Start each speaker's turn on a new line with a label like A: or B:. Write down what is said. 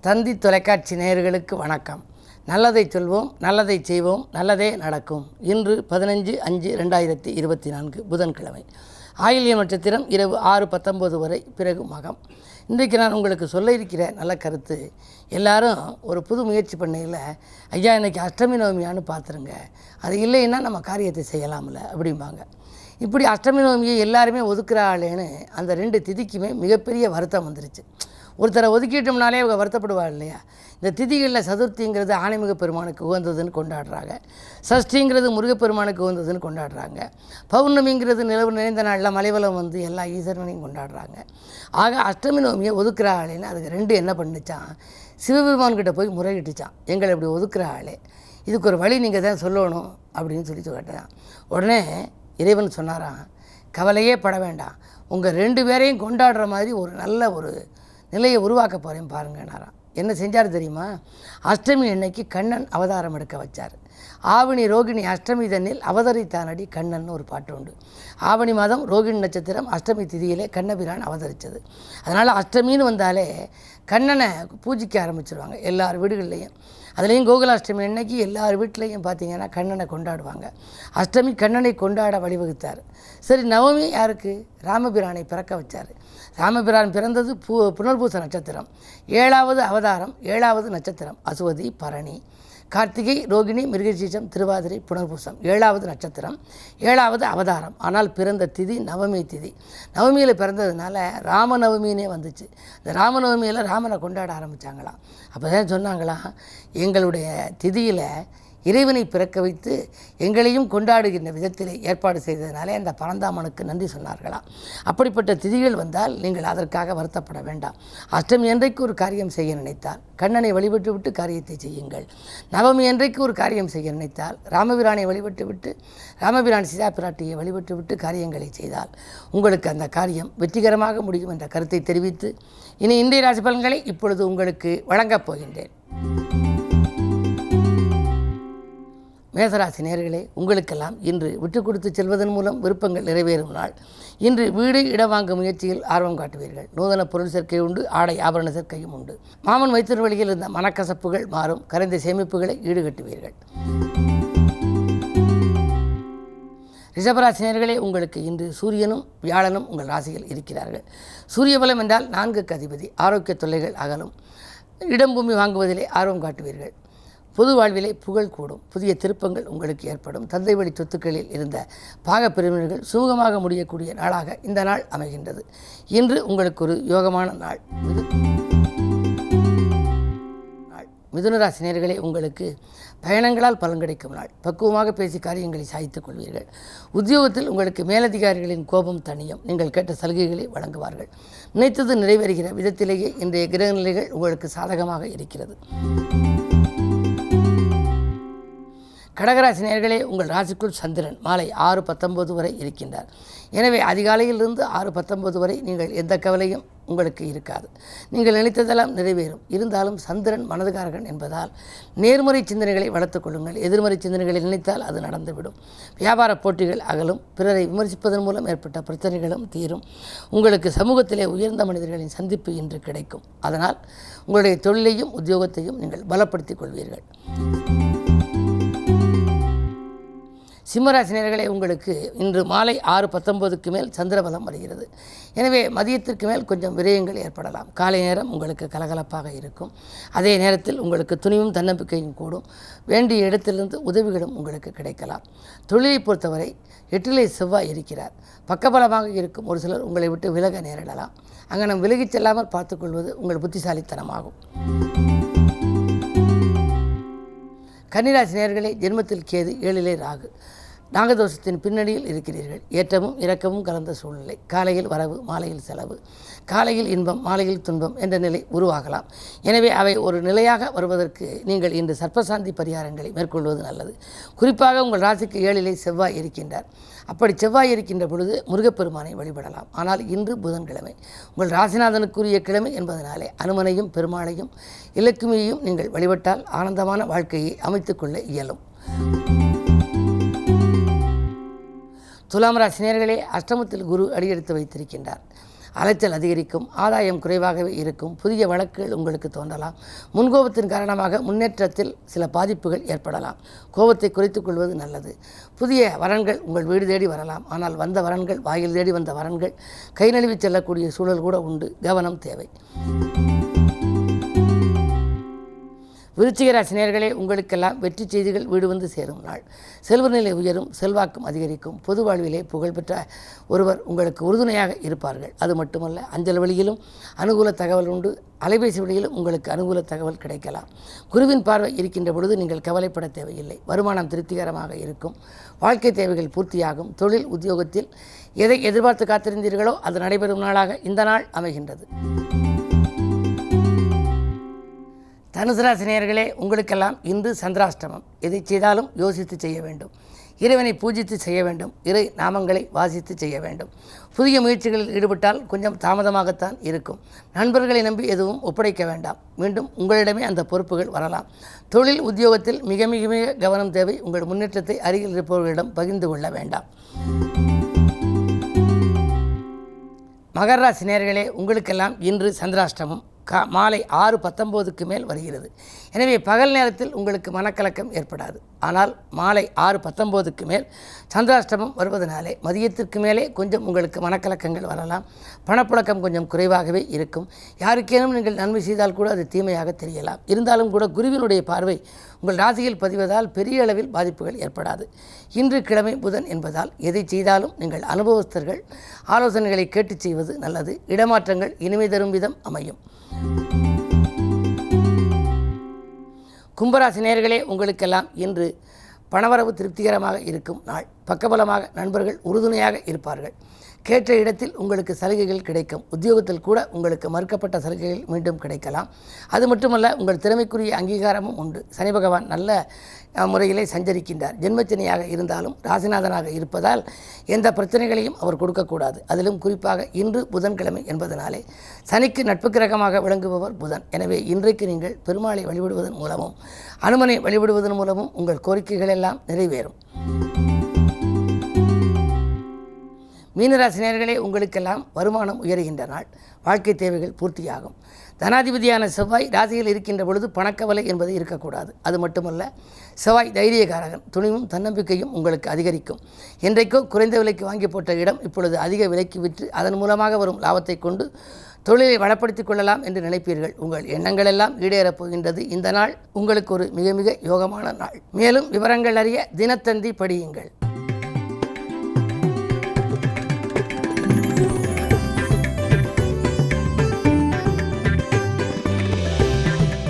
A: தந்தி தொலைக்காட்சி நேயர்களுக்கு வணக்கம். நல்லதை சொல்வோம், நல்லதை செய்வோம், நல்லதே நடக்கும். இன்று 15/5/2024 புதன்கிழமை. ஆயில்யம் நட்சத்திரம் இரவு 6:19 வரை, பிறகு மகம். இன்றைக்கு நான் உங்களுக்கு சொல்ல இருக்கிற நல்ல கருத்து, எல்லாரும் ஒரு புது முயற்சி பண்ணையில் ஐயா இன்றைக்கி அஷ்டமி நவமியான்னு பார்த்துருங்க, அது இல்லைன்னா நம்ம காரியத்தை செய்யலாம்ல அப்படிம்பாங்க. இப்படி அஷ்டமி நவமியை எல்லாருமே ஒதுக்குறாளேன்னு அந்த 2 திதிக்குமே மிகப்பெரிய வருத்தம் வந்துருச்சு. ஒருத்தரை ஒதுக்கிட்டோம்னாலே அவங்க வருத்தப்படுவாள் இல்லையா? இந்த திதிகளில் சதுர்த்திங்கிறது ஆணைமிக பெருமானுக்கு உகந்ததுன்னு கொண்டாடுறாங்க, சஷ்டிங்கிறது முருகப்பெருமானுக்கு உகந்ததுன்னு கொண்டாடுறாங்க, பௌர்ணமிங்கிறது நிலவு நிறைந்த நாளில் மலைவலம் வந்து எல்லா ஈஸ்வரனையும் கொண்டாடுறாங்க. ஆக அஷ்டமி நவமியை ஒதுக்குறாளேன்னு அதுக்கு 2 என்ன பண்ணிச்சான், சிவபெருமான்கிட்ட போய் முறையிட்டுச்சான், எங்களை இப்படி ஒதுக்குறாளே, இதுக்கு ஒரு வழி நீங்கள் தான் சொல்லணும் அப்படின்னு சொல்லி கேட்டான். உடனே இறைவன் சொன்னாராம், கவலையே பட வேண்டாம், உங்கள் 2 பேரையும் கொண்டாடுற மாதிரி ஒரு நல்ல ஒரு நிலையை உருவாக்க போகிறேன் பாருங்கன்னாராம். என்ன செஞ்சார் தெரியுமா? அஷ்டமி அன்னைக்கு கண்ணன் அவதாரம் எடுக்க வச்சார். ஆவணி ரோகிணி அஷ்டமி தன்னில் அவதரித்தானடி கண்ணன் ஒரு பாட்டு உண்டு. ஆவணி மாதம் ரோகிணி நட்சத்திரம் அஷ்டமி திதியிலே கண்ணபிரான் அவதரித்தது. அதனால் அஷ்டமின்னு வந்தாலே கண்ணனை பூஜிக்க ஆரம்பிச்சிருவாங்க எல்லார் வீடுகள்லேயும். அதுலேயும் கோகுலாஷ்டமி அன்னைக்கு எல்லார் வீட்லேயும் பார்த்திங்கன்னா கண்ணனை கொண்டாடுவாங்க. அஷ்டமி கண்ணனை கொண்டாட வழிவகுத்தார். சரி, நவமி யாருக்கு? ராமபிரானை பிறக்க வச்சார். ராமபிரான் பிறந்தது புனர்பூச நட்சத்திரம், 7வது அவதாரம், 7வது நட்சத்திரம் அசுவதி, பரணி, கார்த்திகை, ரோகிணி, மிருகசீஷம், திருவாதிரை, புனர்பூசம், 7வது நட்சத்திரம், 7வது அவதாரம். ஆனால் பிறந்த திதி நவமி திதி. நவமியில் பிறந்ததுனால ராமநவமினே வந்துச்சு. இந்த ராமநவமியில் ராமனை கொண்டாட ஆரம்பித்தாங்களாம். அப்போ தான் சொன்னாங்களாம், எங்களுடைய திதியில் இறைவனை பிறக்க வைத்து எங்களையும் கொண்டாடுகின்ற விதத்தில் ஏற்பாடு செய்ததினாலே அந்த பரந்தாமனுக்கு நன்றி சொன்னார்களாம். அப்படிப்பட்ட திதிகள் வந்தால் நீங்கள் அதற்காக வருத்தப்பட வேண்டாம். அஷ்டமி அன்றைக்கு ஒரு காரியம் செய்ய நினைத்தால் கண்ணனை வழிபட்டு விட்டு காரியத்தை செய்யுங்கள். நவமி அன்றைக்கு ஒரு காரியம் செய்ய நினைத்தால் ராமபிரானை வழிபட்டு விட்டு, ராமபிரான் சீதா பிராட்டியை வழிபட்டு விட்டு காரியங்களை செய்தால் உங்களுக்கு அந்த காரியம் வெற்றிகரமாக முடியும் என்ற கருத்தை தெரிவித்து இனி இன்றைய ராசி பலன்களை இப்பொழுது உங்களுக்கு வழங்கப் போகின்றேன். மேசராசி நேயர்களே, உங்களுக்கெல்லாம் இன்று விட்டு கொடுத்து செல்வதன் மூலம் விருப்பங்கள் நிறைவேறும் நாள். இன்று வீடு இடம் வாங்கும் முயற்சியில் ஆர்வம் காட்டுவீர்கள். நூதன பொருள் சேர்க்கை உண்டு, ஆடை ஆபரண சேர்க்கையும் உண்டு. மாமன் வைத்திரு வழியில் இருந்த மனக்கசப்புகள் மாறும், கரைந்த சேமிப்புகளை ஈடுகட்டுவீர்கள். ரிஷபராசி நேயர்களே, உங்களுக்கு இன்று சூரியனும் வியாழனும் உங்கள் ராசியில் இருக்கிறார்கள். சூரிய பலம் என்றால் 4க்கு அதிபதி. ஆரோக்கிய தொல்லைகள் அகலும். இடம் பூமி வாங்குவதிலே ஆர்வம் காட்டுவீர்கள். பொது வாழ்விலே புகழ் கூடும். புதிய திருப்பங்கள் உங்களுக்கு ஏற்படும். தந்தை வழி சொத்துக்களில் இருந்த பாகப்பிரிவினர்கள் சுமூகமாக முடியக்கூடிய நாளாக இந்த நாள் அமைகின்றது. இன்று உங்களுக்கு ஒரு யோகமான நாள். மிதுனராசி நேயர்களே, உங்களுக்கு பயணங்களால் பலன் கிடைக்கும் நாள். பக்குவமாக பேசி காரியங்களை சாதித்துக் கொள்வீர்கள். உத்தியோகத்தில் உங்களுக்கு மேலதிகாரிகளின் கோபம் தணியும். நீங்கள் கேட்ட சலுகைகளை வழங்குவார்கள். நினைத்தது நிறைவேறுகிற விதத்திலேயே இன்றைய கிரக நிலைகள் உங்களுக்கு சாதகமாக இருக்கிறது. கடகராசி நேயர்களே, உங்கள் ராசிக்குள் சந்திரன் மாலை 6:19 வரை இருக்கின்றார். எனவே அதிகாலையிலிருந்து 6:19 வரை நீங்கள் எந்த கவலையும் உங்களுக்கு இருக்காது. நீங்கள் நினைத்ததெல்லாம் நிறைவேறும். இருந்தாலும் சந்திரன் மனதுகாரகன் என்பதால் நேர்மறை சிந்தனைகளை வளர்த்துக் கொள்ளுங்கள். எதிர்மறை சிந்தனைகளை நினைத்தால் அது நடந்துவிடும். வியாபார போட்டிகள் அகலும். பிறரை விமர்சிப்பதன் மூலம் ஏற்பட்ட பிரச்சனைகளும் தீரும். உங்களுக்கு சமூகத்திலே உயர்ந்த மனிதர்களின் சந்திப்பு இன்று கிடைக்கும். அதனால் உங்களுடைய தொழிலையும் உத்தியோகத்தையும் நீங்கள் பலப்படுத்திக் கொள்வீர்கள். சிம்மராசி நேயர்களே, உங்களுக்கு இன்று மாலை 6:19க்கு மேல் சந்திரபலம் வருகிறது. எனவே மதியத்திற்கு மேல் கொஞ்சம் விரயங்கள் ஏற்படலாம். காலை நேரம் உங்களுக்கு கலகலப்பாக இருக்கும். அதே நேரத்தில் உங்களுக்கு துணிவும் தன்னம்பிக்கையும் கூடும். வேண்டிய இடத்திலிருந்து உதவிகளும் உங்களுக்கு கிடைக்கலாம். தொழிலை பொறுத்தவரை 8லே செவ்வாய் இருக்கிறார். பக்கபலமாக இருக்கும் ஒரு சிலர் உங்களை விட்டு விலக நேரிடலாம். அங்கனம் விலகிச் செல்லாமல் பார்த்துக்கொள்வது உங்கள் புத்திசாலித்தனமாகும். கன்னிராசி நேயர்களே, ஜென்மத்தில் கேது, 7லே ராகு. நாகதோஷத்தின் பின்னணியில் இருக்கிறீர்கள். ஏற்றமும் இறக்கமும் கலந்த சூழ்நிலை. காலையில் வரவு, மாலையில் செலவு. காலையில் இன்பம், மாலையில் துன்பம் என்ற நிலை உருவாகலாம். எனவே அவை ஒரு நிலையாக வருவதற்கு நீங்கள் இன்று சர்ப்பசாந்தி பரிகாரங்களை மேற்கொள்வது நல்லது. குறிப்பாக உங்கள் ராசிக்கு 7லே செவ்வாய் இருக்கின்றார். அப்படி செவ்வாய் இருக்கின்ற பொழுது முருகப்பெருமானை வழிபடலாம். ஆனால் இன்று புதன்கிழமை, உங்கள் ராசிநாதனுக்குரிய கிழமை என்பதனாலே அனுமனையும் பெருமாளையும் இலக்குமியையும் நீங்கள் வழிபட்டால் ஆனந்தமான வாழ்க்கையை அமைத்துக்கொள்ள இயலும். துலாம் ராசி நேயர்களே, அஷ்டமத்தில் குரு அடியெடுத்து வைத்திருக்கின்றார். அலைச்சல் அதிகரிக்கும், ஆதாயம் குறைவாகவே இருக்கும், புதிய வழக்குகள் உங்களுக்கு தோன்றலாம், முன்கோபத்தின் காரணமாக முன்னேற்றத்தில் சில பாதிப்புகள் ஏற்படலாம். கோபத்தை குறைத்துக் கொள்வது நல்லது. புதிய வரன்கள் உங்கள் வீடு தேடி வரலாம். ஆனால் வந்த வரன்கள், வாயில் தேடி வந்த வரன்கள் கை நழுவி செல்லக்கூடிய சூழல் கூட உண்டு. கவனம் தேவை. விருச்சிக ராசி நேயர்களே, உங்களுக்கெல்லாம் வெற்றி செய்திகள் வீடு வந்து சேரும் நாள். செல்வ நிலை உயரும், செல்வாக்கும் அதிகரிக்கும். பொது வாழ்விலே புகழ்பெற்ற ஒருவர் உங்களுக்கு உறுதுணையாக இருப்பார்கள். அது மட்டுமல்ல, அஞ்சல் வழியிலும் அனுகூல தகவல் உண்டு. அலைபேசி வழியிலும் உங்களுக்கு அனுகூல தகவல் கிடைக்கலாம். குருவின் பார்வை இருக்கின்ற பொழுது நீங்கள் கவலைப்பட தேவையில்லை. வருமானம் திருப்திகரமாக இருக்கும். வாழ்க்கை தேவைகள் பூர்த்தியாகும். தொழில் உத்தியோகத்தில் எதை எதிர்பார்த்து காத்திருந்தீர்களோ அது நடைபெறும் நாளாக இந்த நாள் அமைகின்றது. தனுசு ராசி நேயர்களே, உங்களுக்கெல்லாம் இன்று சந்திராஷ்டமம். எதை செய்தாலும் யோசித்து செய்ய வேண்டும். இறைவனை பூஜித்து செய்ய வேண்டும். இறை நாமங்களை வாசித்து செய்ய வேண்டும். புதிய முயற்சிகளில் ஈடுபட்டால் கொஞ்சம் தாமதமாகத்தான் இருக்கும். நண்பர்களை நம்பி எதுவும் ஒப்படைக்க வேண்டாம். மீண்டும் உங்களிடமே அந்த பொறுப்புகள் வரலாம். தொழில் உத்தியோகத்தில் மிக மிக மிக கவனம் தேவை. உங்கள் முன்னேற்றத்தை அருகில் இருப்பவர்களிடம் பகிர்ந்து கொள்ள வேண்டாம். மகர ராசி நேயர்களே, உங்களுக்கெல்லாம் இன்று சந்திராஷ்டமம் மாலை 6:19 மேல் வருகிறது. எனவே பகல் நேரத்தில் உங்களுக்கு மனக்கலக்கம் ஏற்படாது. ஆனால் மாலை 6:19 மேல் சந்திராஷ்டமம் வருவதனாலே மதியத்திற்கு மேலே கொஞ்சம் உங்களுக்கு மனக்கலக்கங்கள் வரலாம். பணப்புழக்கம் கொஞ்சம் குறைவாகவே இருக்கும். யாருக்கேனும் நீங்கள் நன்மை செய்தால் கூட அது தீமையாக தெரியலாம். இருந்தாலும் கூட குருவினுடைய பார்வை உங்கள் ராசியில் பதிவதால் பெரிய அளவில் பாதிப்புகள் ஏற்படாது. இன்று கிழமை புதன் என்பதால் எதை செய்தாலும் நீங்கள் அனுபவஸ்தர்கள் ஆலோசனைகளை கேட்டு செய்வது நல்லது. இடமாற்றங்கள் இனிமை தரும் விதம் அமையும். கும்பராசி நேயர்களே, உங்களுக்கெல்லாம் இன்று பணவரவு திருப்திகரமாக இருக்கும் நாள். பக்கபலமாக நண்பர்கள் உறுதுணையாக இருப்பார்கள். கேட்ட இடத்தில் உங்களுக்கு சலுகைகள் கிடைக்கும். உத்தியோகத்தில் கூட உங்களுக்கு மறுக்கப்பட்ட சலுகைகள் மீண்டும் கிடைக்கலாம். அது மட்டுமல்ல, உங்கள் திறமைக்குரிய அங்கீகாரமும் உண்டு. சனி பகவான் நல்ல முறையிலே சஞ்சரிக்கின்றார். ஜென்மச்சனியாக இருந்தாலும் ராசிநாதனாக இருப்பதால் எந்த பிரச்சனைகளையும் அவர் கொடுக்கக்கூடாது. அதிலும் குறிப்பாக இன்று புதன்கிழமை என்பதனாலே சனிக்கு நட்பு கிரகமாக விளங்குபவர் புதன். எனவே இன்றைக்கு நீங்கள் பெருமாளை வழிபடுவதன் மூலமும் அனுமனை வழிபடுவதன் மூலமும் உங்கள் கோரிக்கைகள் எல்லாம் நிறைவேறும். மீனராசி நேயர்களே, உங்களுக்கெல்லாம் வருமானம் உயர்கின்ற நாள். வாழ்க்கை தேவைகள் பூர்த்தியாகும். தனாதிபதியான செவ்வாய் ராசியில் இருக்கின்ற பொழுது பணக்கவலை என்பது இருக்கக்கூடாது. அது மட்டுமல்ல, செவ்வாய் தைரியகாரகன். துணிவும் தன்னம்பிக்கையும் உங்களுக்கு அதிகரிக்கும். என்றைக்கோ குறைந்த விலைக்கு வாங்கி போட்ட இடம் இப்பொழுது அதிக விலைக்கு விற்று அதன் மூலமாக வரும் லாபத்தை கொண்டு தொழிலை வளப்படுத்திக் கொள்ளலாம் என்று நினைப்பீர்கள். உங்கள் எண்ணங்கள் எல்லாம் ஈடேறப் போகின்றது. இந்த நாள் உங்களுக்கு ஒரு மிக மிக யோகமான நாள். மேலும் விவரங்கள் அறிய தினத்தந்தி படியுங்கள்.